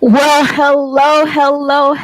Well,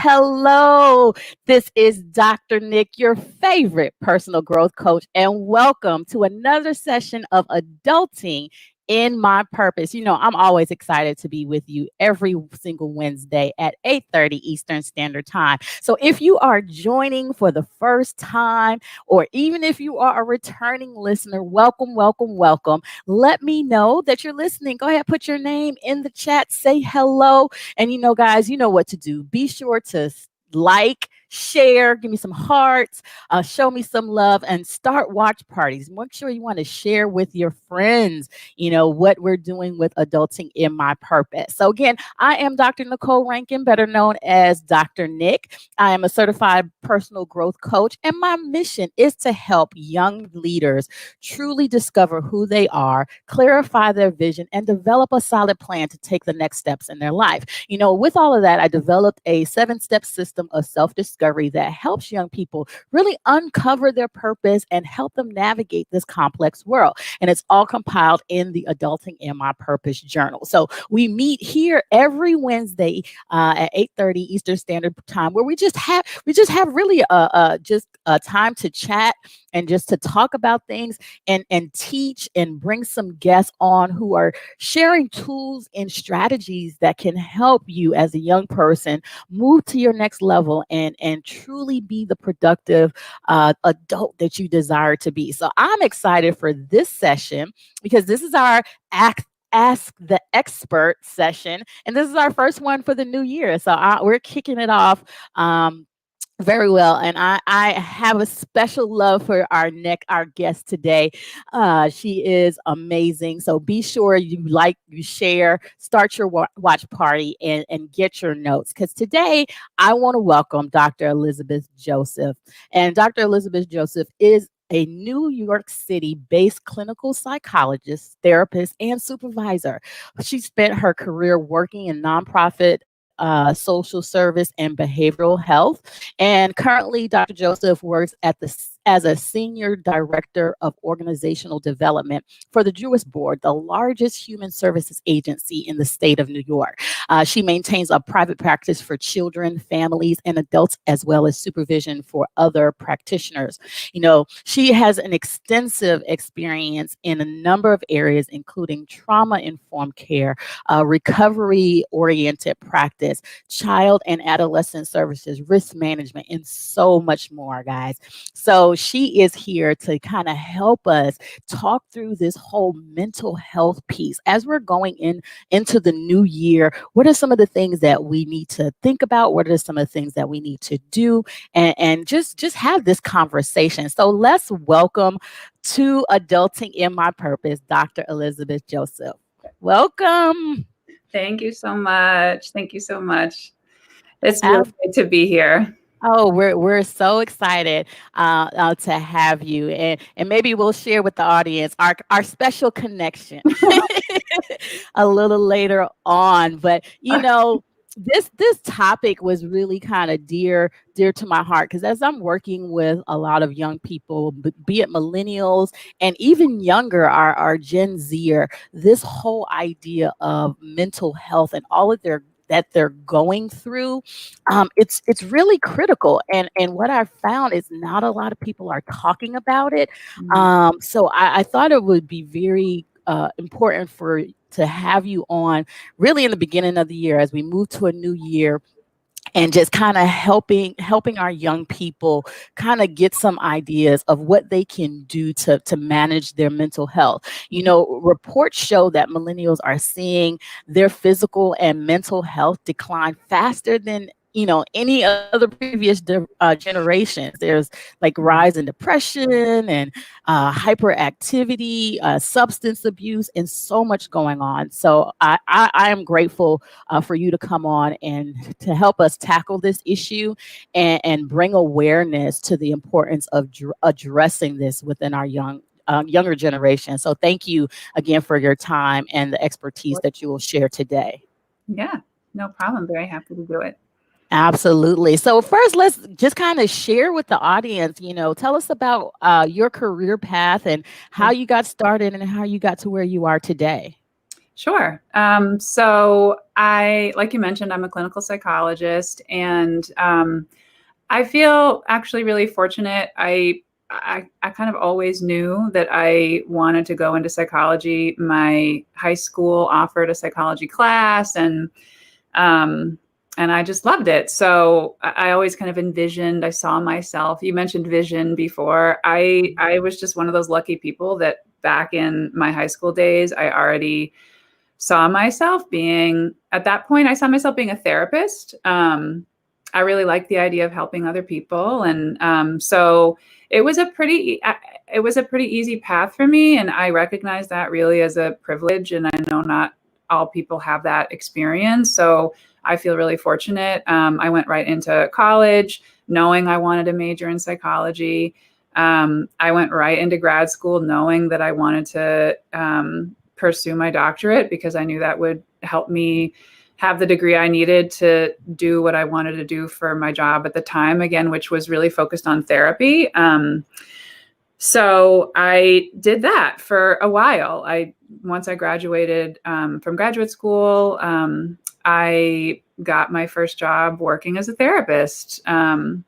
hello. This is Dr. Nick, your favorite personal growth coach, and welcome to another session of Adulting in My Purpose. I'm always excited to be with you every single Wednesday at 8:30 Eastern Standard Time. So if you are joining for the first time, or even if you are a returning listener, welcome. Let me know that you're listening. Go ahead, put your name in the chat, say hello. And guys, you know what to do. Be sure to like, share, give me some hearts, show me some love, and start watch parties. Make sure you want to share with your friends, what we're doing with Adulting in My Purpose. So again, I am Dr. Nicole Rankin, better known as Dr. Nick. I am a certified personal growth coach, and my mission is to help young leaders truly discover who they are, clarify their vision, and develop a solid plan to take the next steps in their life. With all of that, I developed a 7-step system of self-discovery that helps young people really uncover their purpose and help them navigate this complex world. And it's all compiled in the Adulting in My Purpose journal. So we meet here every Wednesday at 8:30 Eastern Standard Time, where we just have really just a time to chat and just to talk about things and teach and bring some guests on who are sharing tools and strategies that can help you as a young person move to your next level and truly be the productive adult that you desire to be. So I'm excited for this session because this is our Ask the Expert session, and this is our first one for the new year. So we're kicking it off very well, and I have a special love for our guest today. She is amazing. So be sure you like, you share, start your watch party, and get your notes, because today I want to welcome Dr. Elizabeth Joseph. And Dr. Elizabeth Joseph is a New York City-based clinical psychologist, therapist, and supervisor. She spent her career working in nonprofit social service and behavioral health. And currently, Dr. Joseph works as a senior director of organizational development for the Jewish Board, the largest human services agency in the state of New York. She maintains a private practice for children, families, and adults, as well as supervision for other practitioners. She has an extensive experience in a number of areas, including trauma-informed care, recovery-oriented practice, child and adolescent services, risk management, and so much more, guys. So she is here to kind of help us talk through this whole mental health piece as we're going into the new year. What are some of the things that we need to think about? What are some of the things that we need to do? And just have this conversation. So let's welcome to Adulting in My Purpose, Dr. Elizabeth Joseph. Welcome. Thank you so much. It's really great to be here. Oh, we're so excited to have you, and maybe we'll share with the audience our special connection a little later on. But this topic was really kind of dear to my heart, because as I'm working with a lot of young people, be it millennials and even younger, our Gen Zer, this whole idea of mental health and all of that they're going through, it's really critical. And what I've found is not a lot of people are talking about it. So I thought it would be very important to have you on really in the beginning of the year as we move to a new year, and just kind of helping our young people kind of get some ideas of what they can do to manage their mental health. Reports show that millennials are seeing their physical and mental health decline faster than any other previous generations. There's like rise in depression and hyperactivity, substance abuse, and so much going on. So I am grateful for you to come on and to help us tackle this issue and bring awareness to the importance of addressing this within our younger generation. So thank you again for your time and the expertise that you will share today. Yeah, no problem. Very happy to do it. Absolutely. So first, let's just kind of share with the audience, tell us about your career path and how you got started and how you got to where you are today. Sure. Like you mentioned, I'm a clinical psychologist, and I feel actually really fortunate. I kind of always knew that I wanted to go into psychology. My high school offered a psychology class, and I just loved it. So I always kind of envisioned, I saw myself. You mentioned vision before. I was just one of those lucky people that back in my high school days, I already saw myself being, at that point, I saw myself being a therapist. I really liked the idea of helping other people. And so it was a pretty easy path for me. And I recognize that really as a privilege. And I know not all people have that experience. So I feel really fortunate. I went right into college knowing I wanted to major in psychology. I went right into grad school knowing that I wanted to pursue my doctorate because I knew that would help me have the degree I needed to do what I wanted to do for my job at the time, again, which was really focused on therapy. So I did that for a while. Once I graduated from graduate school, I got my first job working as a therapist, and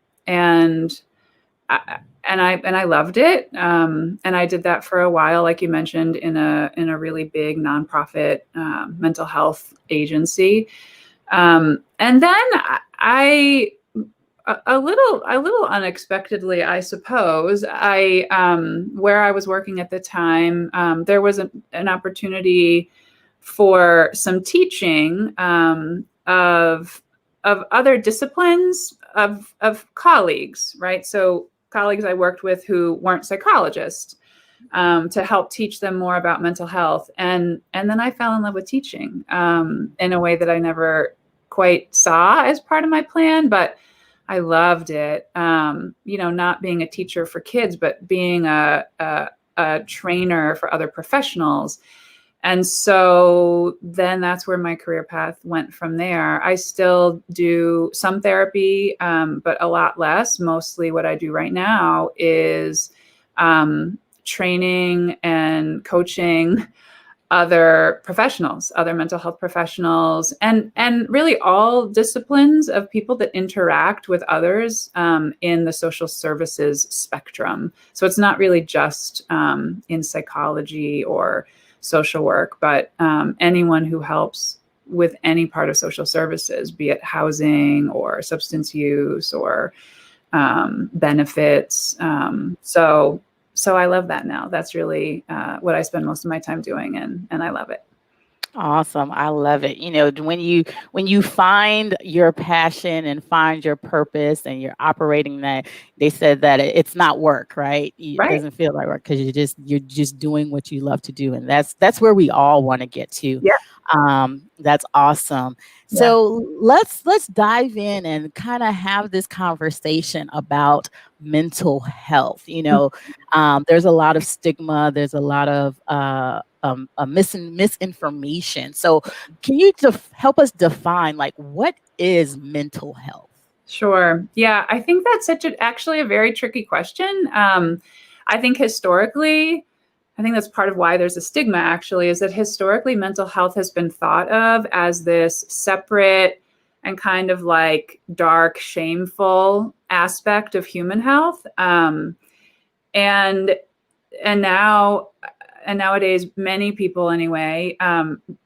I loved it. And I did that for a while, like you mentioned, in a really big nonprofit mental health agency. And then I a little unexpectedly, I suppose, where I was working at the time, there was an opportunity for some teaching of other disciplines of colleagues, right? So colleagues I worked with who weren't psychologists, to help teach them more about mental health. And then I fell in love with teaching in a way that I never quite saw as part of my plan, but I loved it. Not being a teacher for kids, but being a trainer for other professionals. And so then that's where my career path went from there. I still do some therapy, but a lot less. Mostly what I do right now is training and coaching other professionals, other mental health professionals, and really all disciplines of people that interact with others in the social services spectrum. So it's not really just in psychology or social work, but anyone who helps with any part of social services, be it housing or substance use or benefits. So I love that now. That's really what I spend most of my time doing, and I love it. Awesome. I love it. When you find your passion and find your purpose and you're operating that, they said that it's not work, right? It Right. doesn't feel like work because you're just doing what you love to do. And that's where we all want to get to. Yeah. That's awesome. So let's dive in and kind of have this conversation about mental health. There's a lot of stigma. There's a lot of misinformation. So can you help us define, like, what is mental health? Sure. Yeah, I think that's actually a very tricky question. I think historically, I think that's part of why there's a stigma, actually, is that historically mental health has been thought of as this separate and kind of like dark, shameful aspect of human health. And nowadays, many people anyway,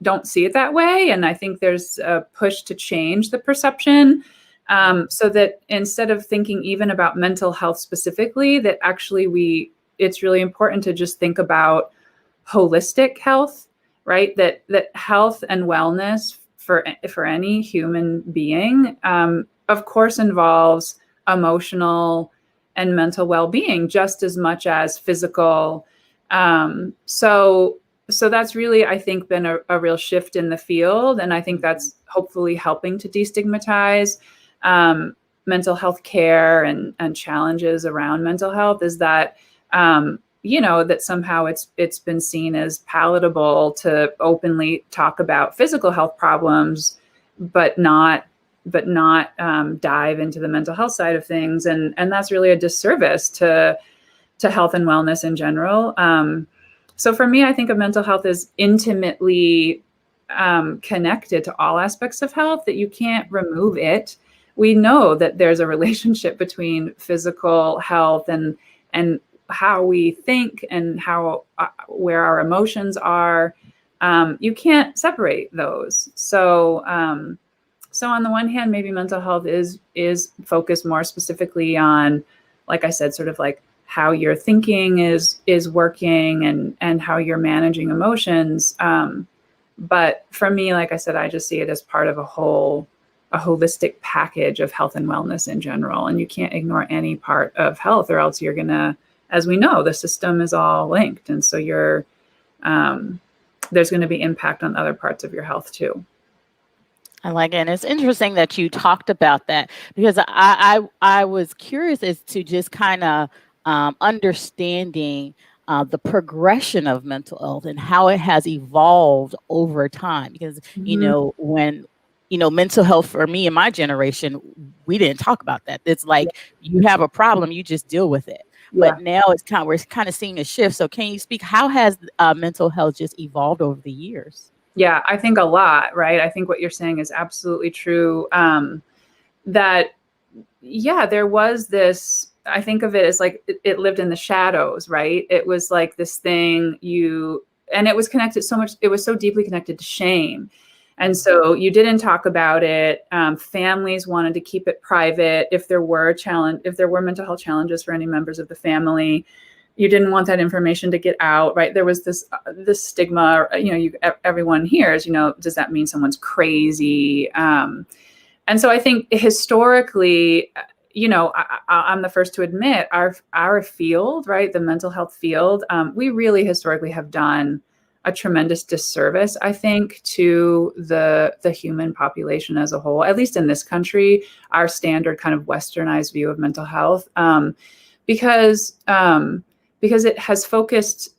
don't see it that way. And I think there's a push to change the perception, so that instead of thinking even about mental health specifically, that actually it's really important to just think about holistic health, right? That health and wellness for any human being, of course, involves emotional and mental well-being just as much as physical. So that's really, I think, been a real shift in the field. And I think that's hopefully helping to destigmatize mental health care and challenges around mental health, is that, that somehow it's been seen as palatable to openly talk about physical health problems, but not dive into the mental health side of things. And that's really a disservice to health and wellness in general. So for me, I think of mental health as intimately connected to all aspects of health that you can't remove it. We know that there's a relationship between physical health and how we think and how where our emotions are. You can't separate those. So so on the one hand, maybe mental health is focused more specifically on, like I said, sort of like how your thinking is working and how you're managing emotions. But for me, like I said, I just see it as part of a holistic package of health and wellness in general. And you can't ignore any part of health, or else you're gonna, as we know, the system is all linked. And so there's going to be impact on other parts of your health too. I like it. And it's interesting that you talked about that, because I was curious as to just kind of understanding the progression of mental health and how it has evolved over time. Because, when, mental health for me and my generation, we didn't talk about that. It's like you have a problem, you just deal with it. But now we're kind of seeing a shift. So can you speak, how has mental health just evolved over the years? Yeah, I think a lot, right? I think what you're saying is absolutely true. That, there was this, I think of it as like it lived in the shadows, right? It was like this thing and it was connected so much, it was so deeply connected to shame. And so you didn't talk about it. Families wanted to keep it private. If there were mental health challenges for any members of the family, you didn't want that information to get out, right? There was this stigma, everyone hears, does that mean someone's crazy? And so I think historically, I'm the first to admit our field, right? The mental health field, we really historically have done a tremendous disservice, I think, to the human population as a whole, at least in this country, our standard kind of westernized view of mental health, because it has focused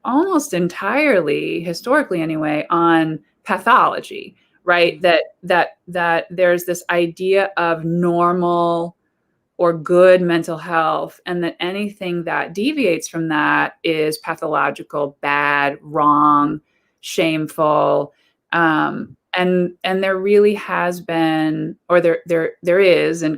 almost entirely, historically anyway, on pathology, right? That there's this idea of normal or good mental health, and that anything that deviates from that is pathological, bad, wrong, shameful. And there really has been, or there is, and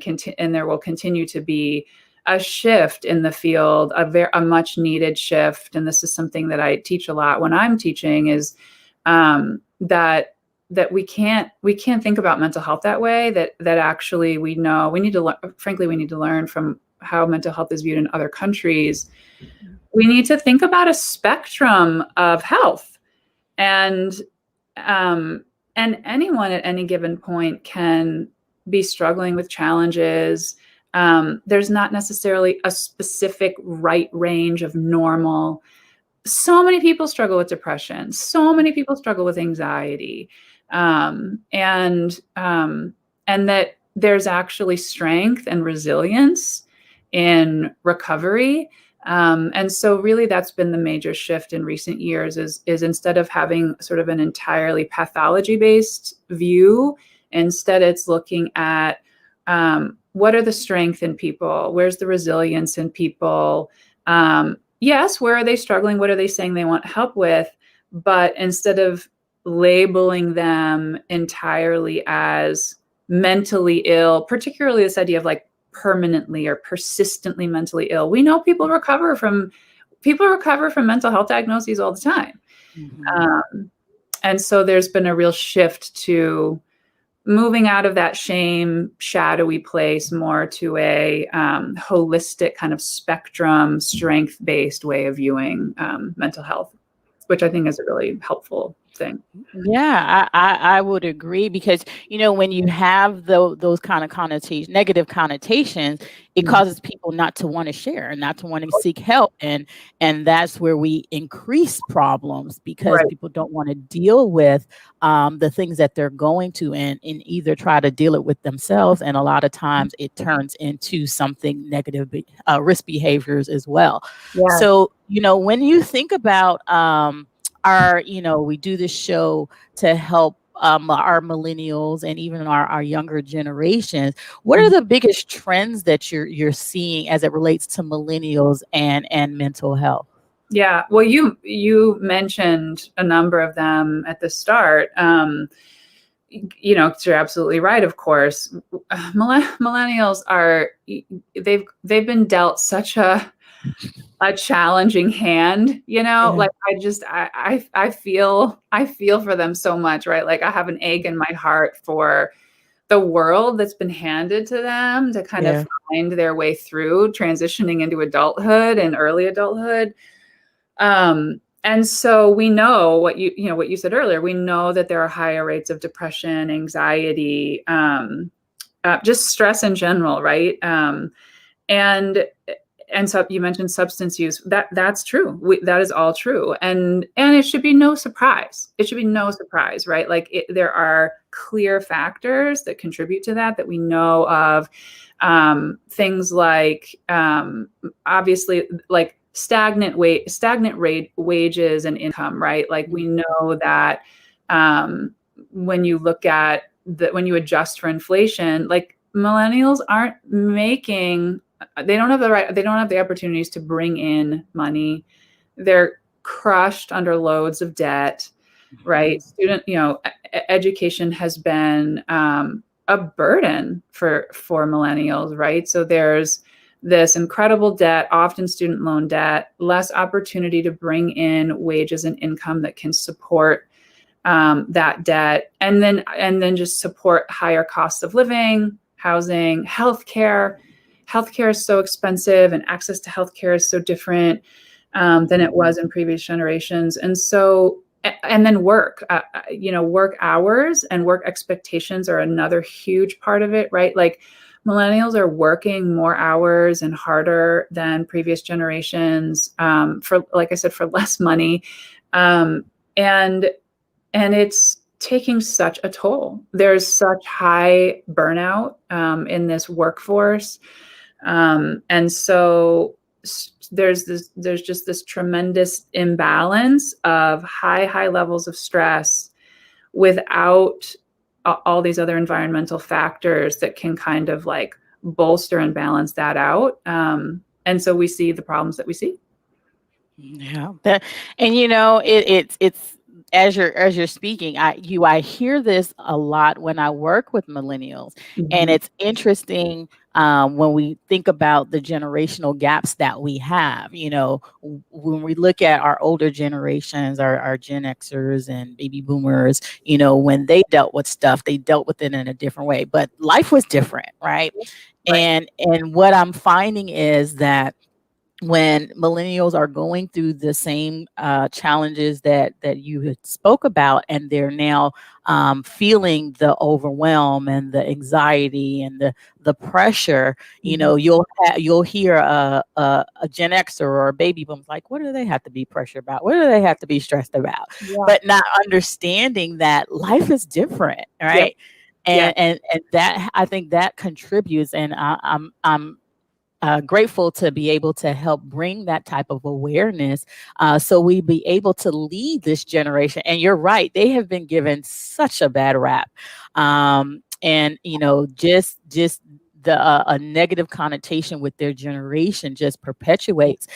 there will continue to be a shift in the field, a much needed shift. And this is something that I teach a lot when I'm teaching, is that we can't think about mental health that way, that actually we know we need to learn from how mental health is viewed in other countries. We need to think about a spectrum of health, and anyone at any given point can be struggling with challenges. There's not necessarily a specific right range of normal. So many people struggle with depression. So many people struggle with anxiety. And that there's actually strength and resilience in recovery. And so really that's been the major shift in recent years, is instead of having sort of an entirely pathology-based view, instead it's looking at what are the strengths in people? Where's the resilience in people? Yes, where are they struggling? What are they saying they want help with? But instead of labeling them entirely as mentally ill, particularly this idea of like permanently or persistently mentally ill. We know people recover from mental health diagnoses all the time. Mm-hmm. And so there's been a real shift to moving out of that shame, shadowy place more to a holistic kind of spectrum, strength-based way of viewing mental health, which I think is a really helpful thing. Yeah, I would agree, because, when you have those kind of negative connotations, it causes people not to want to share and not to want to seek help. And that's where we increase problems, because people don't want to deal with the things that they're going to, and either try to deal it with themselves. And a lot of times it turns into something negative, risk behaviors as well. Yeah. So, when you think about we do this show to help our millennials and even our younger generations. What are the biggest trends that you're seeing as it relates to millennials and mental health? Yeah. Well, you mentioned a number of them at the start. You're absolutely right. Of course, millennials they've been dealt such a challenging hand. Yeah. Like I feel for them so much, right? Like I have an ache in my heart for the world that's been handed to them to kind of Yeah. find their way through transitioning into adulthood and early adulthood. And so we know what you said earlier. We know that there are higher rates of depression, anxiety, just stress in general, right? And so you mentioned substance use. That's true. That is all true, and it should be no surprise. It should be no surprise, right? Like there are clear factors that contribute to that we know of. Things like obviously like stagnant wages and income, right? Like we know that when you look at when you adjust for inflation, like millennials aren't making, they don't have the opportunities to bring in money. They're crushed under loads of debt, right? Education has been a burden for millennials, right? So there's this incredible debt, often student loan debt, less opportunity to bring in wages and income that can support that debt, and then just support higher costs of living, housing, healthcare. Healthcare is so expensive, and access to healthcare is so different than it was in previous generations. And so, and then work, work hours and work expectations are another huge part of it, right? Like millennials are working more hours and harder than previous generations for, like I said, for less money. And it's taking such a toll. There's such high burnout in this workforce. And so there's just this tremendous imbalance of high levels of stress without all these other environmental factors that can kind of like bolster and balance that out. And so we see the problems that we see. Yeah. And it's as you're speaking, I hear this a lot when I work with millennials, and it's interesting when we think about the generational gaps that we have. When we look at our older generations, our Gen Xers and baby boomers, when they dealt with stuff, they dealt with it in a different way, but life was different, right? Right. And what I'm finding is that when millennials are going through the same challenges that you had spoke about, and they're now feeling the overwhelm and the anxiety and the pressure, you'll hear a Gen Xer or a baby boom like, what do they have to be pressured about? What do they have to be stressed about? Yeah. But not understanding that life is different, right? Yeah. And that, I think that contributes, and I'm grateful to be able to help bring that type of awareness, so we be able to lead this generation. And you're right, they have been given such a bad rap, and just the a negative connotation with their generation just perpetuates.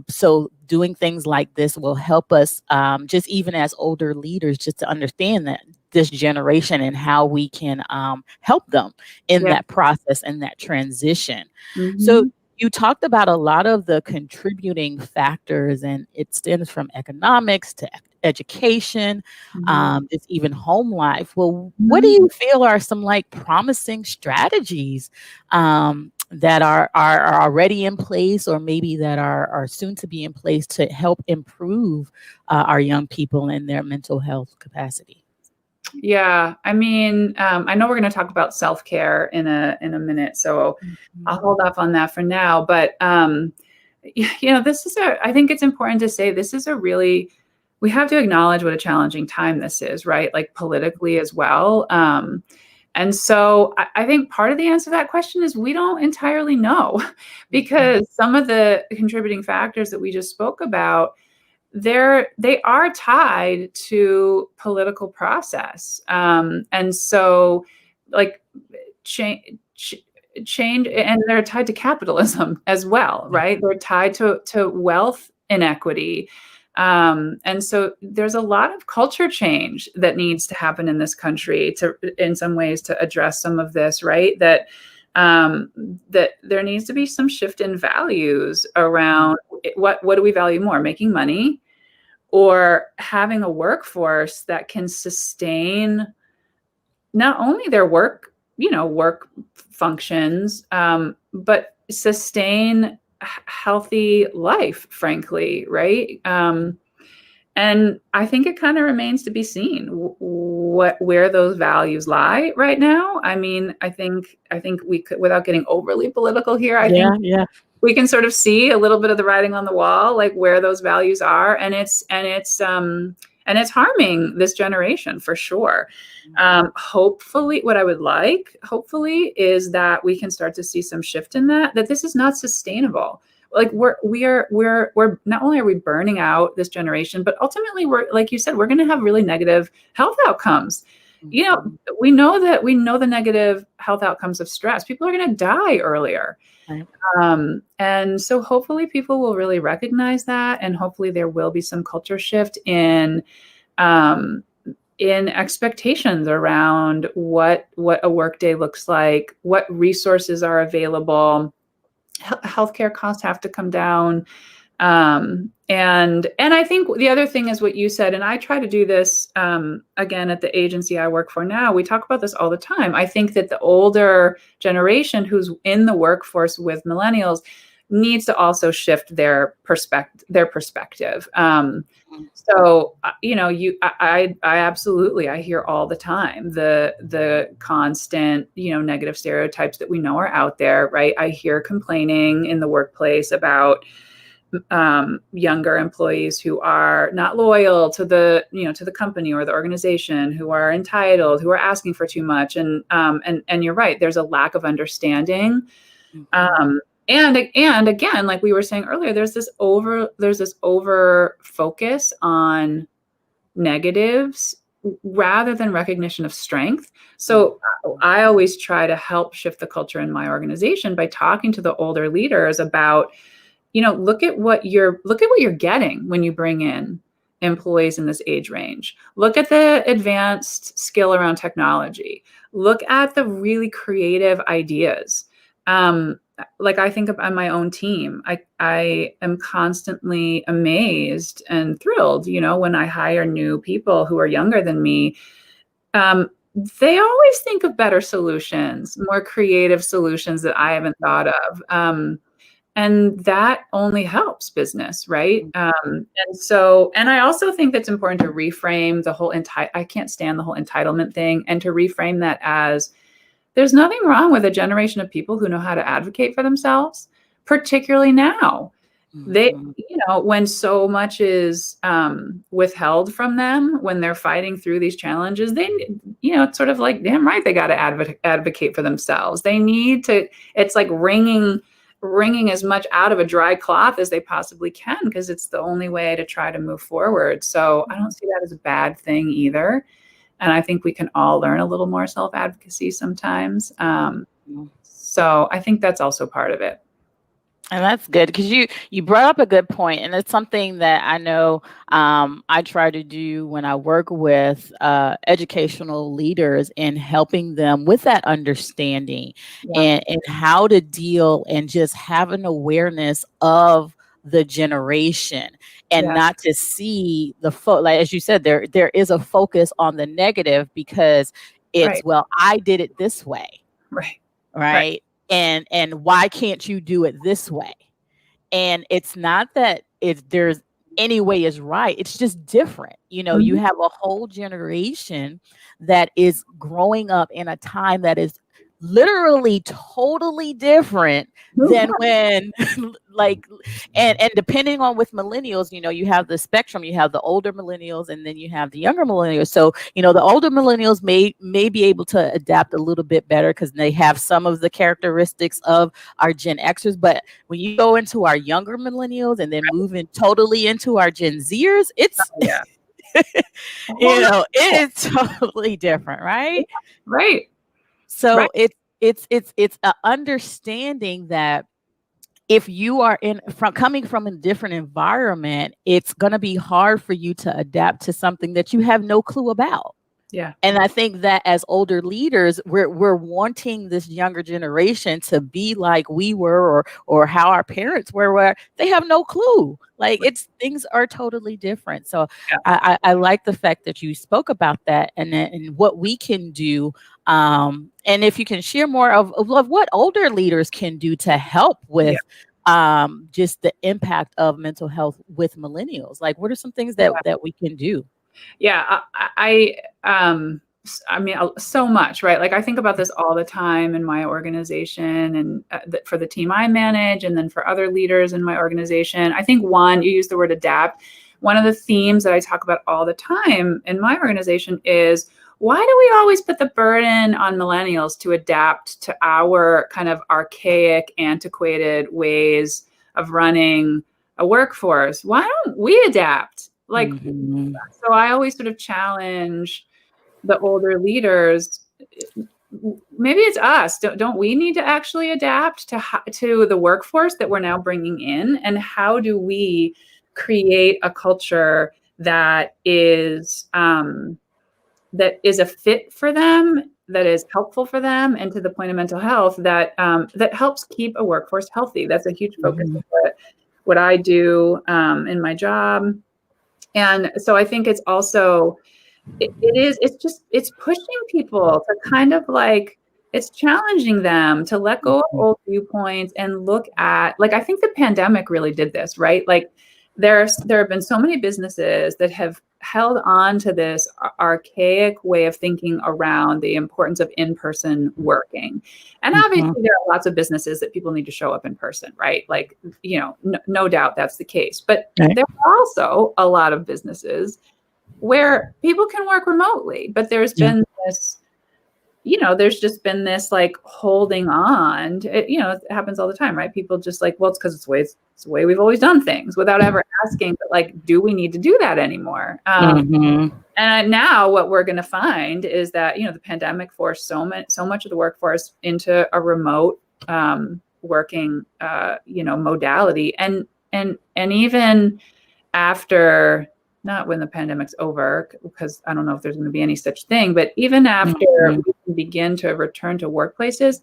So doing things like this will help us, just even as older leaders, just to understand that this generation and how we can help them in that process and that transition. So you talked about a lot of the contributing factors, and it stems from economics to education, just even home life. Well, what do you feel are some like promising strategies that are already in place, or maybe that are soon to be in place to help improve our young people in their mental health capacity? Yeah, I mean, I know we're going to talk about self-care in a minute, so I'll hold off on that for now. But I think it's important to say this is we have to acknowledge what a challenging time this is, right? Like politically as well. And so I think part of the answer to that question is we don't entirely know, because some of the contributing factors that we just spoke about, they are tied to political process, and so like change, and they're tied to capitalism as well, right? They're tied to wealth inequity. And so there's a lot of culture change that needs to happen in this country in some ways, to address some of this, right? That there needs to be some shift in values around what do we value more, making money or having a workforce that can sustain not only their work functions, but sustain healthy life, frankly, right? And I think it kind of remains to be seen where those values lie right now. I mean, I think we could, without getting overly political here, I think we can sort of see a little bit of the writing on the wall, like where those values are, and it's harming this generation for sure. Hopefully, what I would like, is that we can start to see some shift in that this is not sustainable. Like we're not only are we burning out this generation, but ultimately we're, like you said, we're going to have really negative health outcomes. You know, we know the negative health outcomes of stress. People are going to die earlier. Right. And so hopefully people will really recognize that, and hopefully there will be some culture shift in expectations around what a workday looks like, what resources are available. Healthcare costs have to come down. And I think the other thing is what you said, and I try to do this, again, at the agency I work for now, we talk about this all the time. I think that the older generation who's in the workforce with millennials needs to also shift their perspective. So, I absolutely, I hear all the time the constant, negative stereotypes that we know are out there, right? I hear complaining in the workplace about younger employees who are not loyal to the company or the organization, who are entitled, who are asking for too much. And you're right, there's a lack of understanding. And again, like we were saying earlier, there's this over focus on negatives rather than recognition of strength. So I always try to help shift the culture in my organization by talking to the older leaders about, look at what you're getting when you bring in employees in this age range. Look at the advanced skill around technology. Look at the really creative ideas. Like I think on my own team, I am constantly amazed and thrilled, when I hire new people who are younger than me. They always think of better solutions, more creative solutions that I haven't thought of. And that only helps business, right? And I also think that's important to reframe the whole I can't stand the whole entitlement thing, and to reframe that as there's nothing wrong with a generation of people who know how to advocate for themselves, particularly now. They, when so much is withheld from them, when they're fighting through these challenges, they, it's sort of like, damn right, they got to advocate for themselves. They need to, it's like wringing as much out of a dry cloth as they possibly can, because it's the only way to try to move forward. So I don't see that as a bad thing either. And I think we can all learn a little more self-advocacy sometimes. So I think that's also part of it. And that's good, because you brought up a good point, and it's something that I know I try to do when I work with educational leaders, in helping them with that understanding and how to deal and just have an awareness of the generation, and not to see the like as you said, there is a focus on the negative, because it's well, I did it this way, right? And why can't you do it this way? And it's not that there's any way is right. It's just different. You have a whole generation that is growing up in a time that is literally totally different than when and depending on with millennials, you have the spectrum, you have the older millennials, and then you have the younger millennials. So the older millennials may be able to adapt a little bit better, because they have some of the characteristics of our Gen Xers. But when you go into our younger millennials and then moving totally into our Gen Zers, it's it is totally different, right? So it's a understanding that if you are coming from a different environment, it's going to be hard for you to adapt to something that you have no clue about. Yeah. And I think that as older leaders, we're wanting this younger generation to be like we were, or how our parents were, where they have no clue. Like things are totally different. So Yeah. I like the fact that you spoke about that, and what we can do. And if you can share more of what older leaders can do to help with just the impact of mental health with millennials. Like, what are some things that we can do? Yeah, I mean, so much, right? Like I think about this all the time in my organization, and for the team I manage, and then for other leaders in my organization. I think one, you use the word adapt. One of the themes that I talk about all the time in my organization is, why do we always put the burden on millennials to adapt to our kind of archaic, antiquated ways of running a workforce? Why don't we adapt? Like, so I always sort of challenge the older leaders. Maybe it's us. Don't we need to actually adapt to the workforce that we're now bringing in? And how do we create a culture that is a fit for them, that is helpful for them, and to the point of mental health, that that helps keep a workforce healthy? That's a huge focus of what I do in my job. And so I think it's also, it's pushing people to kind of like, it's challenging them to let go of old viewpoints and look at, like, I think the pandemic really did this, right? Like there have been so many businesses that have held on to this archaic way of thinking around the importance of in-person working. And obviously there are lots of businesses that people need to show up in person, right? Like, no doubt that's the case. But there are also a lot of businesses where people can work remotely, but there's been this, there's just been this like holding on. It happens all the time, right? People just like, well, it's because it's the way we've always done things, without ever asking, but like, do we need to do that anymore? And now what we're going to find is that, the pandemic forced so much of the workforce into a remote working, modality. And even after, not when the pandemic's over, because I don't know if there's going to be any such thing, but even after we can begin to return to workplaces,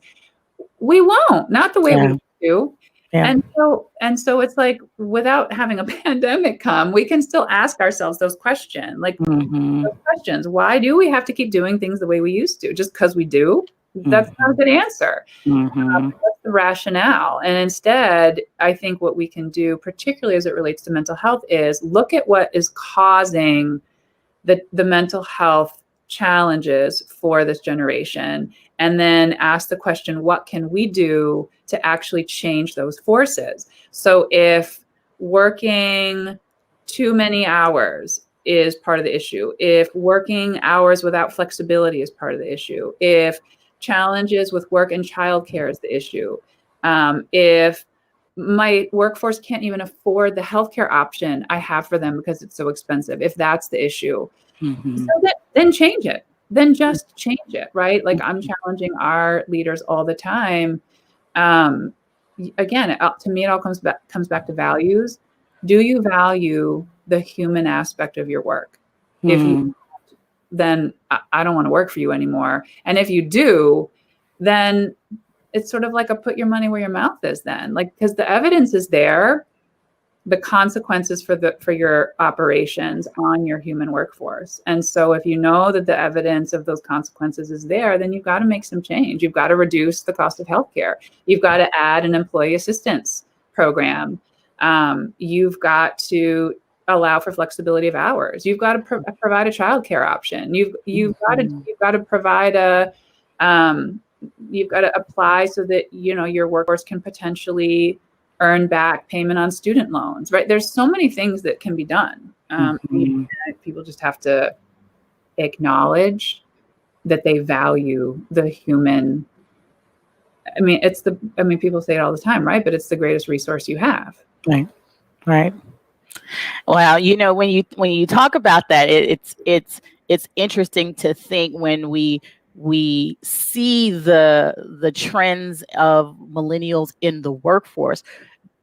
we won't, not the way we do. And so it's like, without having a pandemic come, we can still ask ourselves those questions. Like those questions, why do we have to keep doing things the way we used to? Just because we do? That's not a good answer. What's the rationale? And instead, I think what we can do, particularly as it relates to mental health, is look at what is causing the mental health challenges for this generation, and then ask the question, what can we do to actually change those forces? So if working too many hours is part of the issue, if working hours without flexibility is part of the issue, if challenges with work and childcare is the issue, if my workforce can't even afford the healthcare option I have for them because it's so expensive, if that's the issue, then change it. Then just change it, right? Like I'm challenging our leaders all the time. Again, to me, it all comes back to values. Do you value the human aspect of your work? If you, then I don't want to work for you anymore. And if you do, then it's sort of like a put your money where your mouth is then, like, because the evidence is there, the consequences for your operations on your human workforce. And so if you know that the evidence of those consequences is there, then you've got to make some change. You've got to reduce the cost of healthcare. You've got to add an employee assistance program. You've got to allow for flexibility of hours. You've got to provide a childcare option. You've got to provide you've got to apply so that your workforce can potentially earn back payment on student loans, right? There's so many things that can be done. People just have to acknowledge that they value the human. I mean, people say it all the time, right? But it's the greatest resource you have. Right. Well, when you talk about that, it's interesting to think when we see the trends of millennials in the workforce.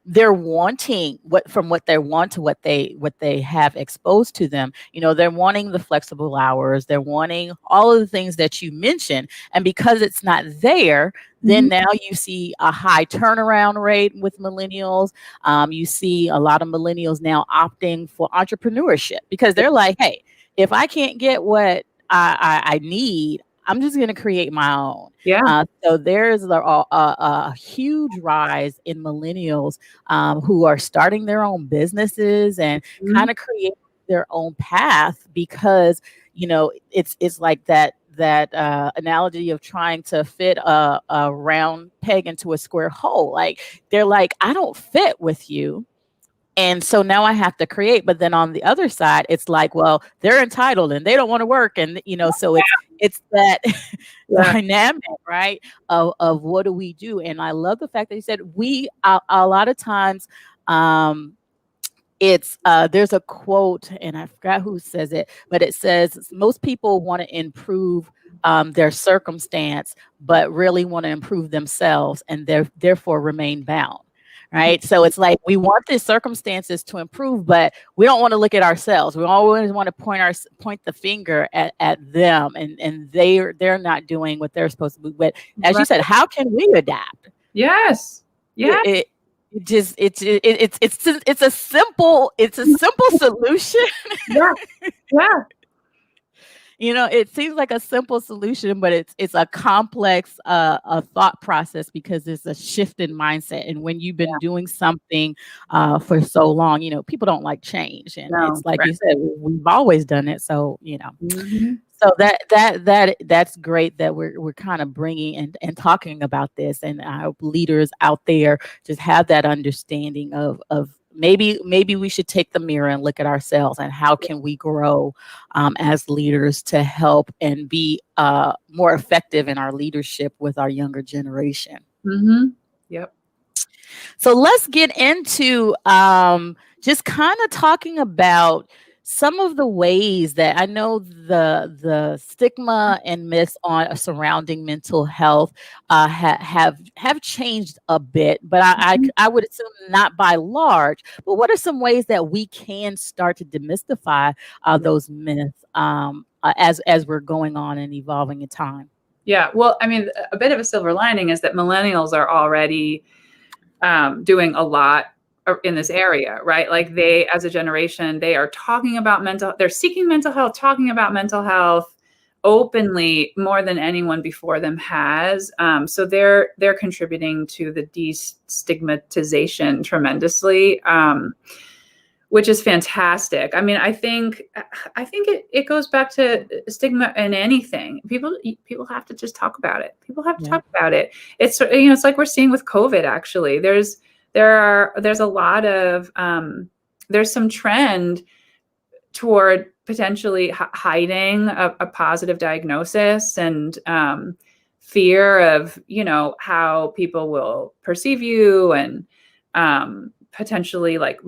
they're wanting what they want to what they have exposed to them. They're wanting the flexible hours, they're wanting all of the things that you mentioned, and because it's not there, then Mhm. now you see a high turnaround rate with millennials. You see a lot of millennials now opting for entrepreneurship because they're like, hey, if I can't get what I need, I'm just going to create my own. Yeah. So there's a huge rise in millennials who are starting their own businesses and Mhm. kind of create their own path because it's like that analogy of trying to fit a round peg into a square hole. Like they're like, I don't fit with you. And so now I have to create. But then on the other side, it's like, well, they're entitled and they don't want to work. And, so it's that Yeah. dynamic, right? Of what do we do? And I love the fact that you said a lot of times, it's there's a quote and I forgot who says it, but it says most people want to improve their circumstance, but really want to improve themselves and therefore remain bound. Right. So it's like we want the circumstances to improve, but we don't want to look at ourselves. We always want to point the finger at them and they're not doing what they're supposed to do. But as you Right. said, how can we adapt? Yes. Yeah. It just it's a simple solution. Yeah. Yeah. It seems like a simple solution, but it's a complex a thought process because it's a shift in mindset. And when you've been doing something for so long, people don't like change, and No. it's like Right. you said, we've always done it. So Mhm. so that's great that we're kind of bringing and talking about this, and I hope leaders out there just have that understanding of maybe we should take the mirror and look at ourselves and how can we grow as leaders to help and be more effective in our leadership with our younger generation. Mhm. Yep. So let's get into just kind of talking about some of the ways that I know the stigma and myths on surrounding mental health have changed a bit, but Mhm. I would assume not by large. But what are some ways that we can start to demystify Yeah. those myths as we're going on and evolving in time? Yeah. Well, I mean, a bit of a silver lining is that millennials are already doing a lot in this area, right? Like they, as a generation, they are talking about they're seeking mental health, talking about mental health openly more than anyone before them has. So they're contributing to the destigmatization tremendously. Which is fantastic. I mean, I think it goes back to stigma in anything. People have to just talk about it. People have to Yeah. talk about it. It's like we're seeing with COVID. Actually, there's a lot of there's some trend toward potentially hiding a positive diagnosis and fear of how people will perceive you and potentially like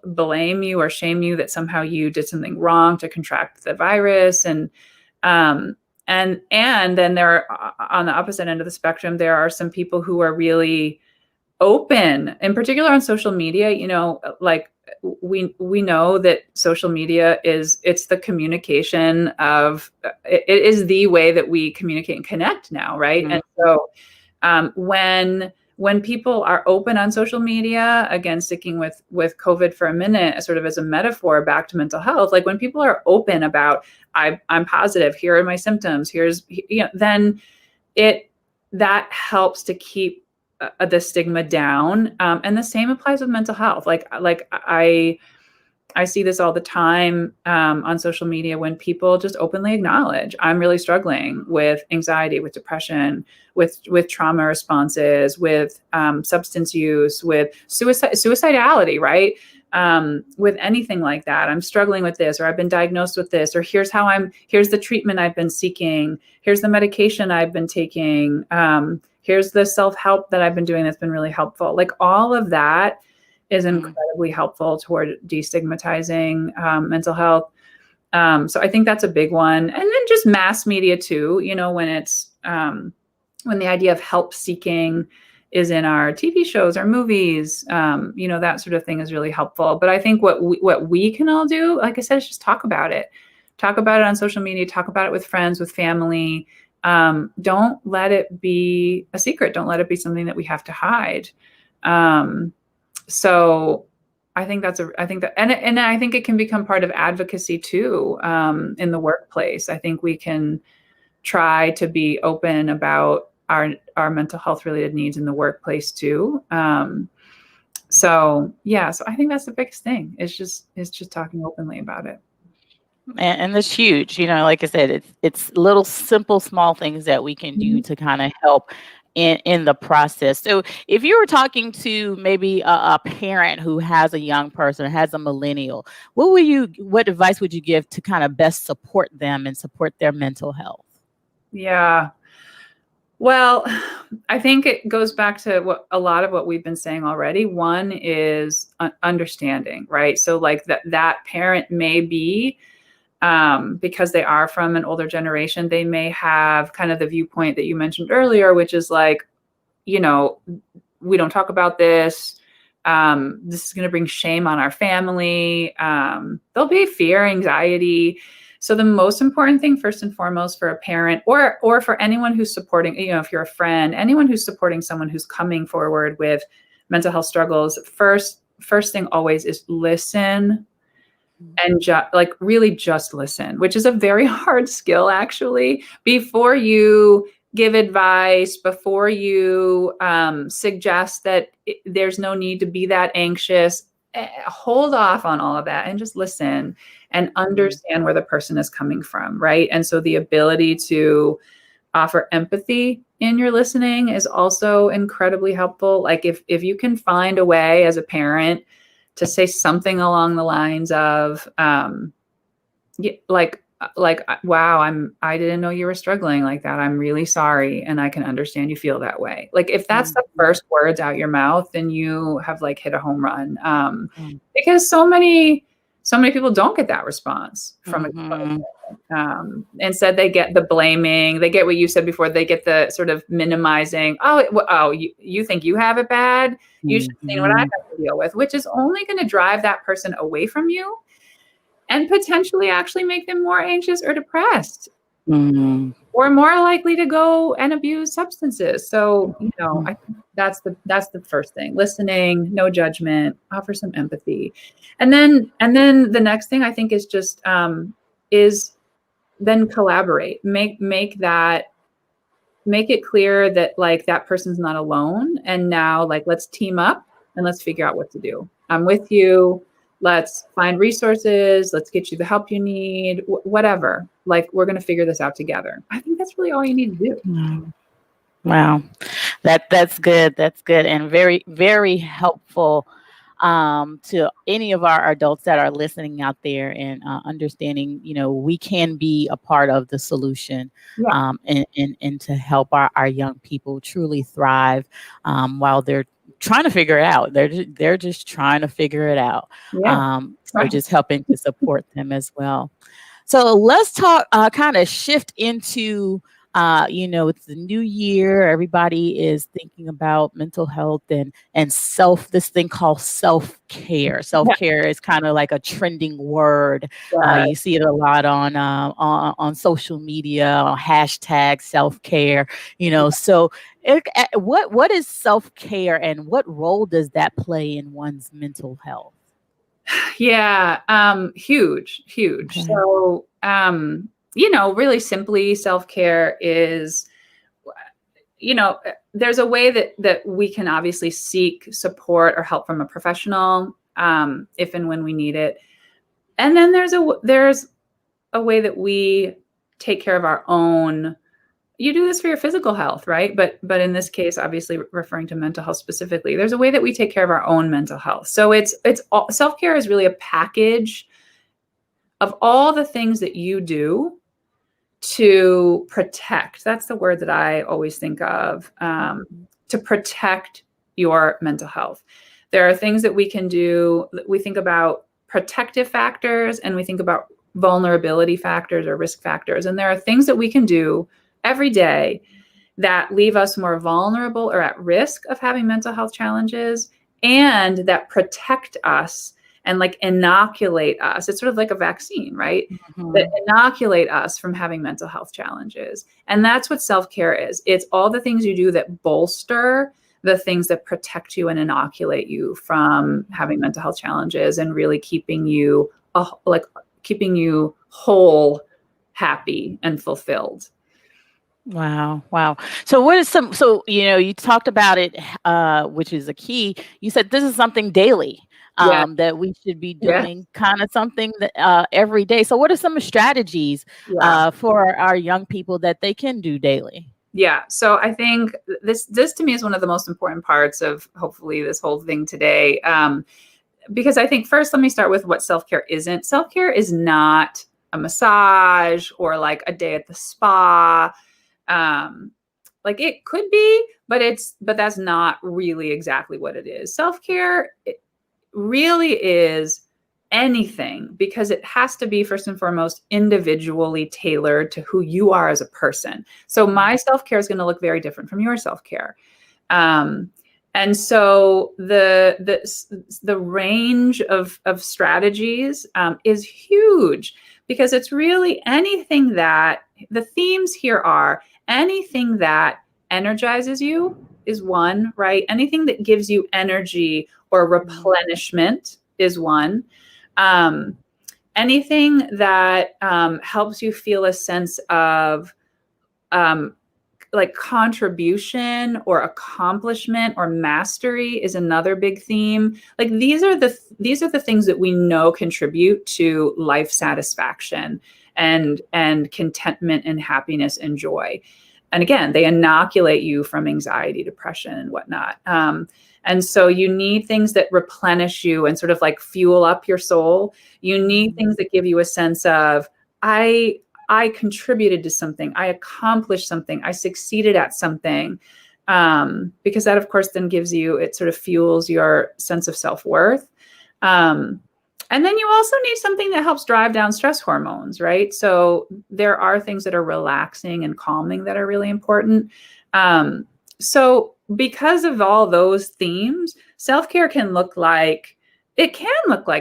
blame you or shame you that somehow you did something wrong to contract the virus um, and then there are, on the opposite end of the spectrum, there are some people who are really open, in particular on social media. Like we know that social media it's the communication of it is the way that we communicate and connect now, right? Mhm. And so when people are open on social media, again, sticking with COVID for a minute, sort of as a metaphor back to mental health, like when people are open about I'm positive, here are my symptoms, then that helps to keep the stigma down. And the same applies with mental health. Like I see this all the time on social media when people just openly acknowledge I'm really struggling with anxiety, with depression, with trauma responses, with substance use, with suicidality, right? With anything like that. I'm struggling with this, or I've been diagnosed with this, or here's the treatment I've been seeking. Here's the medication I've been taking. Here's the self-help that I've been doing that's been really helpful. Like all of that is incredibly helpful toward destigmatizing mental health. So I think that's a big one. And then just mass media too, when it's when the idea of help seeking is in our TV shows or movies. That sort of thing is really helpful. But I think what we can all do, like I said, is just talk about it. Talk about it on social media, talk about it with friends, with family. Don't let it be a secret. Don't let it be something that we have to hide. So I think and I think it can become part of advocacy too, in the workplace. I think we can try to be open about our mental health related needs in the workplace too. So I think that's the biggest thing is just talking openly about it. And it's huge, like I said, it's little simple, small things that we can do to kind of help in the process. So if you were talking to maybe a parent who has a young person, has a millennial, what advice would you give to kind of best support them and support their mental health? Yeah. Well, I think it goes back to a lot of what we've been saying already. One is understanding, right? So like that parent may be, because they are from an older generation, they may have kind of the viewpoint that you mentioned earlier, which is like, we don't talk about this. This is going to bring shame on our family. There'll be fear, anxiety. So the most important thing, first and foremost, for a parent or for anyone who's supporting, if you're a friend, anyone who's supporting someone who's coming forward with mental health struggles, first thing always is listen. And really just listen, which is a very hard skill, actually. Before you give advice, before you suggest that there's no need to be that anxious, hold off on all of that and just listen and understand where the person is coming from, right? And so the ability to offer empathy in your listening is also incredibly helpful. Like if you can find a way as a parent to say something along the lines of, wow, I didn't know you were struggling like that. I'm really sorry. And I can understand you feel that way. Like if that's the first words out your mouth, then you have like hit a home run. Because so many people don't get that response from a parent. Instead they get the blaming, they get what you said before, they get the sort of minimizing. You think you have it bad? You should have seen what I have to deal with, which is only going to drive that person away from you and potentially actually make them more anxious or depressed, or more likely to go and abuse substances. So, I think that's the first thing: listening, no judgment, offer some empathy, and then the next thing I think is just is then collaborate. Make it clear that like that person's not alone, and now like let's team up and let's figure out what to do. I'm with you. Let's find resources. Let's get you the help you need, whatever. Like we're going to figure this out together. I think that's really all you need to do. Wow. That's good. That's good. And very, very helpful to any of our adults that are listening out there and understanding, we can be a part of the solution and to help our young people truly thrive while they're trying to figure it out. They're just trying to figure it out. So just helping to support them as well. So let's talk, kind of shift into, it's the new year. Everybody is thinking about mental health and this thing called self-care. Self-care is kind of like a trending word. You see it a lot on social media, on hashtag self-care, so what is self-care and what role does that play in one's mental health? Yeah, huge. Okay. So, really simply, self-care is, there's a way that we can obviously seek support or help from a professional, if and when we need it. And then there's a way that we take care of our own. You do this for your physical health, right? But in this case, obviously referring to mental health specifically, there's a way that we take care of our own mental health. So self-care is really a package of all the things that you do to protect. That's the word that I always think of, to protect your mental health. There are things that we can do. We think about protective factors and we think about vulnerability factors or risk factors. And there are things that we can do every day that leave us more vulnerable or at risk of having mental health challenges, and that protect us and like inoculate us. It's sort of like a vaccine, right? That inoculate us from having mental health challenges. And that's what self-care is. It's all the things you do that bolster the things that protect you and inoculate you from having mental health challenges, and really keeping you keeping you whole, happy, and fulfilled. Wow. Wow. So what is you talked about it, which is a key. You said this is something daily, Yeah. that we should be Yeah. doing kind of something that, every day. So what are some strategies, Yeah. for our young people that they can do daily? Yeah. So I think this to me is one of the most important parts of hopefully this whole thing today. Because I think first, let me start with what self-care isn't. Self-care is not a massage or like a day at the spa. Like it could be, but that's not really exactly what it is. Self-care really is anything, because it has to be first and foremost individually tailored to who you are as a person. So my self-care is going to look very different from your self-care. And so the range of strategies is huge, because it's really anything that the themes here are anything that energizes you is one, right? Anything that gives you energy or replenishment is one. Anything that helps you feel a sense of like contribution or accomplishment or mastery is another big theme. Like these are the things that we know contribute to life satisfaction and contentment and happiness and joy. And again, they inoculate you from anxiety, depression, and whatnot. And so you need things that replenish you and sort of like fuel up your soul. You need things that give you a sense of, I contributed to something, I accomplished something, I succeeded at something. Because that, of course, then it sort of fuels your sense of self-worth. And then you also need something that helps drive down stress hormones, right? So there are things that are relaxing and calming that are really important. So because of all those themes, self-care can look like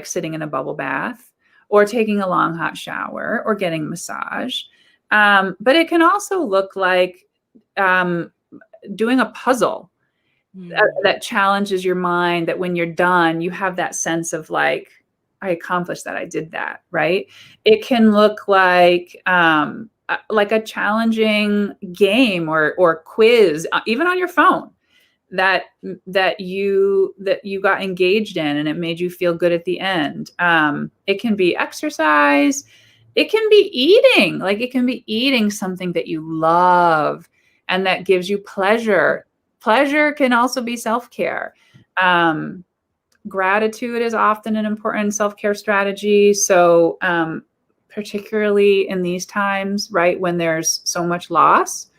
sitting in a bubble bath or taking a long hot shower or getting a massage. But it can also look like doing a puzzle that challenges your mind, that when you're done, you have that sense of like, I accomplished that, I did that, right? It can look like a challenging game or quiz, even on your phone, that you got engaged in and it made you feel good at the end. It can be exercise. It can be eating. Like it can be eating something that you love and that gives you pleasure. Pleasure can also be self-care. Gratitude is often an important self-care strategy. So particularly in these times, right, when there's so much loss.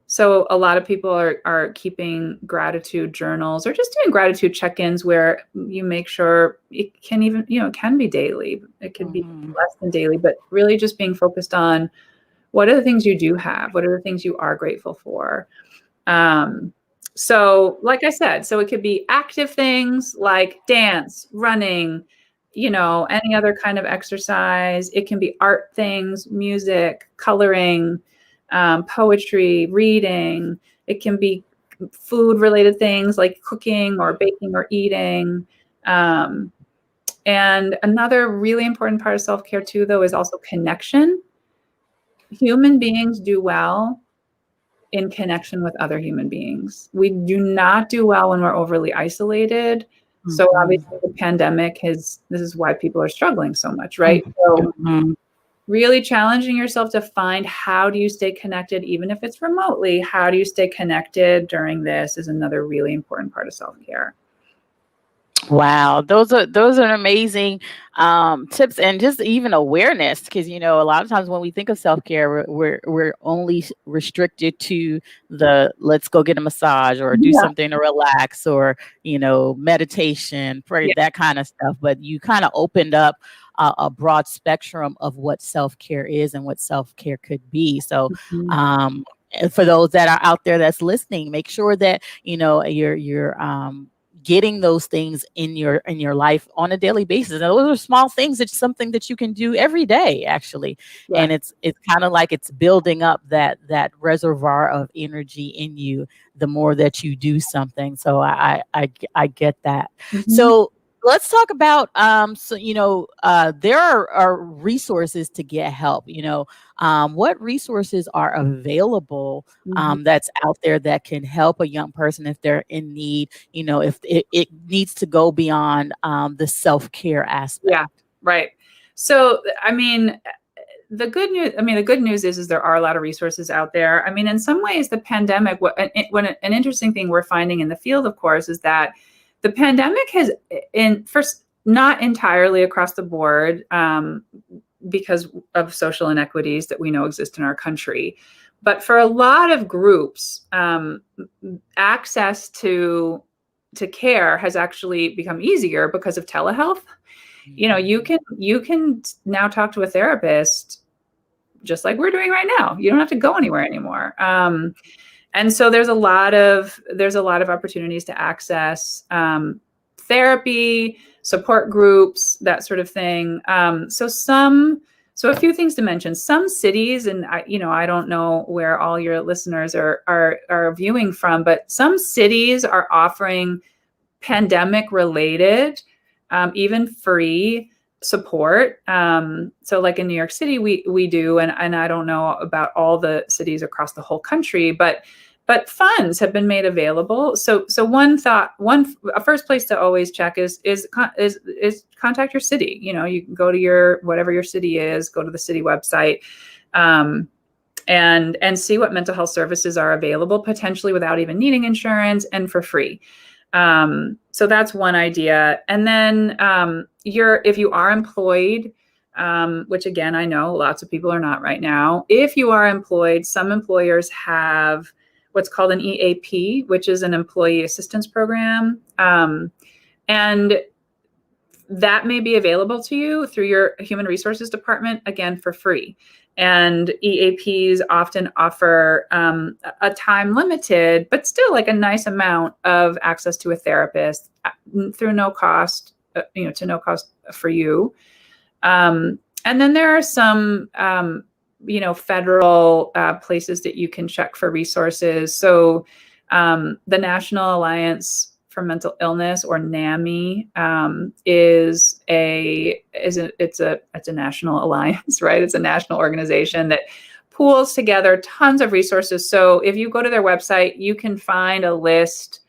So a lot of people are keeping gratitude journals or just doing gratitude check-ins where you make sure it can even, it can be daily. It can be less than daily, but really just being focused on what are the things you do have? What are the things you are grateful for? So like I said, so it could be active things like dance, running, any other kind of exercise. It can be art things, music, coloring, poetry, reading. It can be food related things like cooking or baking or eating. And another really important part of self-care too, though, is also connection. Human beings do well in connection with other human beings. We do not do well when we're overly isolated. So obviously the pandemic this is why people are struggling so much, right? So really challenging yourself to find, how do you stay connected, even if it's remotely? How do you stay connected during this is another really important part of self-care. Wow, those are amazing tips, and just even awareness, because a lot of times when we think of self-care, we're only restricted to the let's go get a massage or do something to relax or meditation, pray, that kind of stuff. But you kind of opened up a broad spectrum of what self-care is and what self-care could be. So for those that are out there that's listening, make sure that, you're getting those things in your life on a daily basis. And those are small things. It's something that you can do every day, actually. Yeah. And it's kind of like it's building up that reservoir of energy in you the more that you do something. So I get that. Mhm. So let's talk about there are resources to get help. What resources are available Mhm. that's out there that can help a young person if they're in need, if it needs to go beyond the self-care aspect. Yeah, right. So, I mean, the good news is there are a lot of resources out there. I mean, in some ways, the pandemic, an interesting thing we're finding in the field, of course, is that the pandemic has, not entirely across the board, because of social inequities that we know exist in our country, but for a lot of groups, access to care has actually become easier because of telehealth. You can now talk to a therapist just like we're doing right now. You don't have to go anywhere anymore. And so there's a lot of opportunities to access therapy, support groups, that sort of thing. So a few things to mention. Some cities, and I don't know where all your listeners are viewing from, but some cities are offering pandemic related, even free support. So like in New York City, we do, and I don't know about all the cities across the whole country, but funds have been made available. So a first place to always check is contact your city. You can go to whatever your city is, go to the city website, and see what mental health services are available, potentially without even needing insurance and for free. So that's one idea. And then if you are employed, which again, I know lots of people are not right now. If you are employed, some employers have what's called an EAP, which is an employee assistance program. And that may be available to you through your human resources department, again, for free. And EAPs often offer a time limited, but still like a nice amount of access to a therapist through no cost, to no cost for you. And then there are some, federal places that you can check for resources. So the National Alliance for Mental Illness, or NAMI, it's a national alliance, right? It's a national organization that pools together tons of resources. So if you go to their website, you can find a list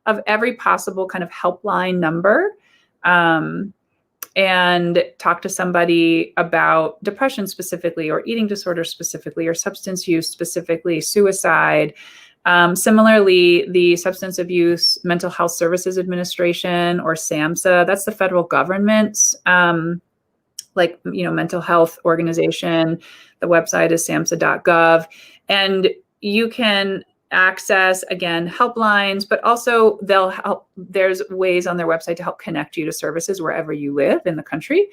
of every possible kind of helpline number, and talk to somebody about depression specifically, or eating disorder specifically, or substance use specifically, suicide. Similarly, the Substance Abuse Mental Health Services Administration, or SAMHSA, that's the federal government's mental health organization. The website is samhsa.gov, and you can access, again, helplines, but also they'll help. There's ways on their website to help connect you to services wherever you live in the country.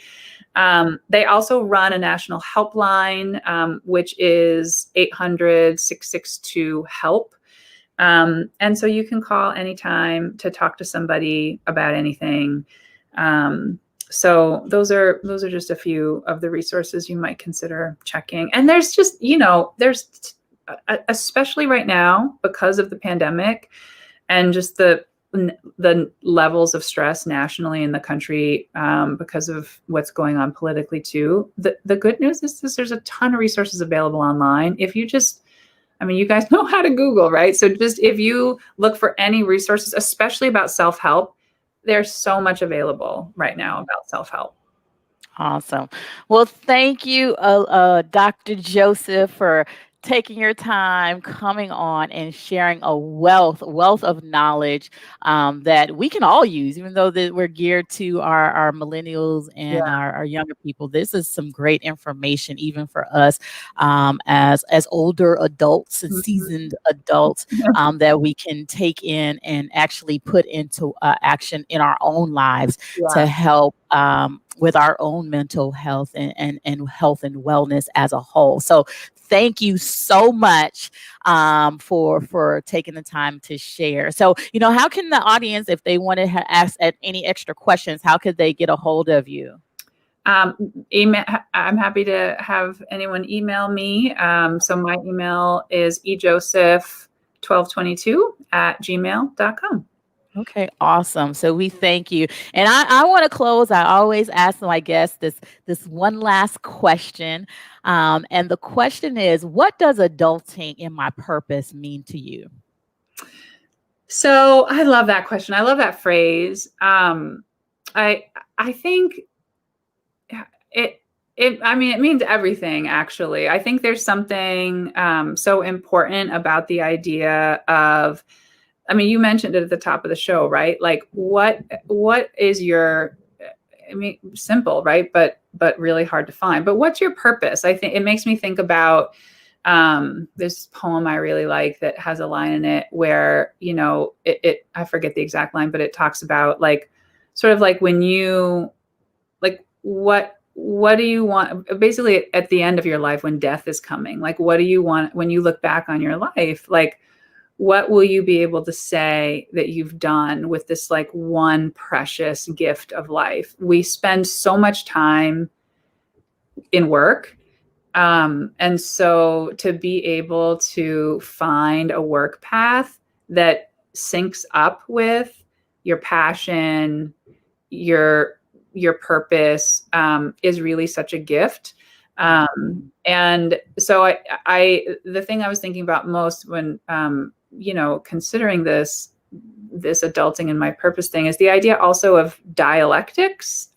They also run a national helpline, which is 800-662-HELP. And so you can call anytime to talk to somebody about anything. So those are just a few of the resources you might consider checking. And there's just, especially right now, because of the pandemic and just the levels of stress nationally in the country, because of what's going on politically too. The good news is there's a ton of resources available online. If you just, you guys know how to Google, right? So just if you look for any resources, especially about self-help, there's so much available right now about self-help. Awesome. Well, thank you, Dr. Joseph, for taking your time, coming on and sharing a wealth of knowledge that we can all use, even though that we're geared to our millennials and our younger people. This is some great information, even for us as older adults and seasoned adults, that we can take in and actually put into action in our own lives to help with our own mental health and health and wellness as a whole. So thank you so much for taking the time to share. So, how can the audience, if they want to ask any extra questions, how could they get a hold of you? Email. I'm happy to have anyone email me. So my email is ejoseph1222@gmail.com. Okay, awesome. So we thank you. And I want to close. I always ask my guests this one last question. And the question is, what does adulting in my purpose mean to you? So I love that question. I love that phrase. I think it means everything, actually. I think there's something so important about the idea of, you mentioned it at the top of the show, right? Like what is your, simple, right? But really hard to find. But what's your purpose? I think it makes me think about this poem I really like that has a line in it where, I forget the exact line, but it talks about like, sort of like when you, like, what do you want? Basically at the end of your life, when death is coming, like, what do you want when you look back on your life? Like, what will you be able to say that you've done with this like one precious gift of life? We spend so much time in work. And so to be able to find a work path that syncs up with your passion, your purpose, is really such a gift. And so the thing I was thinking about most when, considering this adulting in my purpose thing is the idea also of dialectics,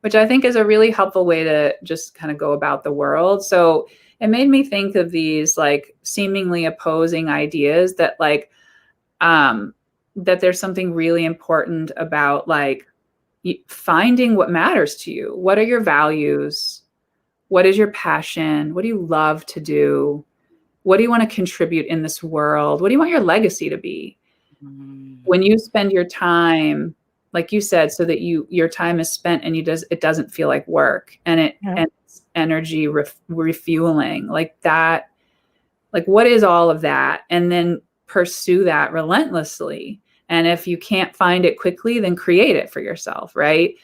which I think is a really helpful way to just kind of go about the world. So it made me think of these like seemingly opposing ideas that like, that there's something really important about like finding what matters to you. What are your values? What is your passion? What do you love to do? What do you want to contribute in this world? What do you want your legacy to be? When you spend your time, like you said, so that your time is spent and it doesn't feel like work, and it's energy refueling, like that, like what is all of that? And then pursue that relentlessly. And if you can't find it quickly, then create it for yourself, right?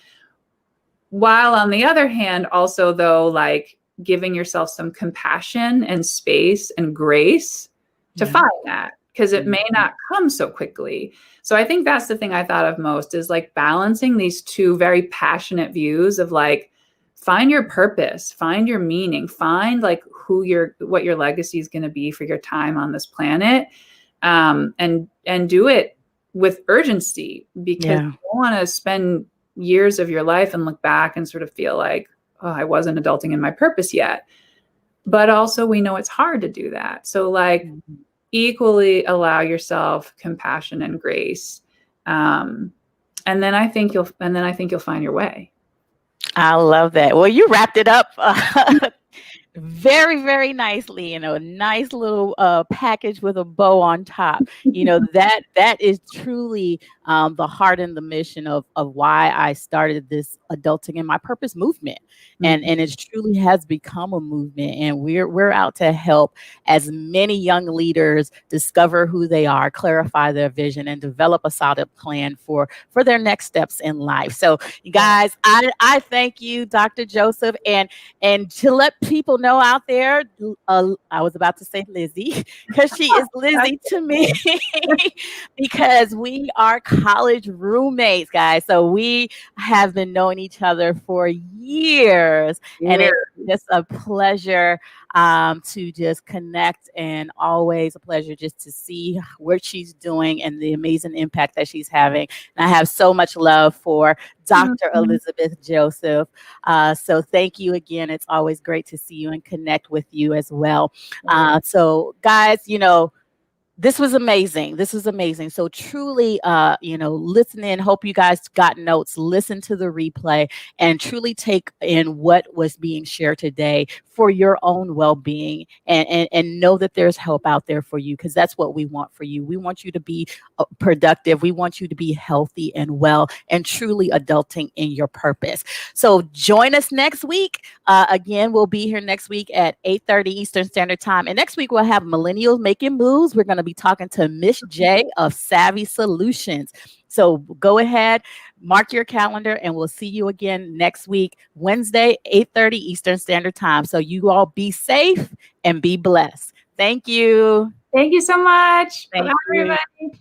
While on the other hand, also though, like giving yourself some compassion and space and grace to find that, because it may not come so quickly. So I think that's the thing I thought of most, is like balancing these two very passionate views of like, find your purpose, find your meaning, find like what your legacy is going to be for your time on this planet, and do it with urgency, because you don't want to spend years of your life and look back and sort of feel like, oh, I wasn't adulting in my purpose yet. But also we know it's hard to do that. So like equally allow yourself compassion and grace. And then I think you'll find your way. I love that. Well, you wrapped it up very, very nicely, a nice little package with a bow on top. That is truly the heart and the mission of why I started this Adulting in My Purpose movement. And it truly has become a movement, and we're out to help as many young leaders discover who they are, clarify their vision, and develop a solid plan for their next steps in life. So you guys, I thank you, Dr. Joseph, and to let people know out there, I was about to say Lizzie, because she is Lizzie to me, because we are college roommates, guys. So we have been knowing each other for years, and it's just a pleasure to just connect, and always a pleasure just to see what she's doing and the amazing impact that she's having. And I have so much love for Dr. Elizabeth Joseph. So thank you again. It's always great to see you and connect with you as well. So guys, This was amazing. This was amazing. So truly, listen in. Hope you guys got notes. Listen to the replay and truly take in what was being shared today for your own well-being, and know that there's help out there for you, because that's what we want for you. We want you to be productive. We want you to be healthy and well and truly adulting in your purpose. So join us next week. Again, we'll be here next week at 8:30 Eastern Standard Time. And next week, we'll have Millennials Making Moves. We're going to be talking to Miss J of Savvy Solutions. So go ahead, mark your calendar, and we'll see you again next week, Wednesday, 8:30 Eastern Standard Time. So you all be safe and be blessed. Thank you. Thank you so much. Bye, Thank you. everybody.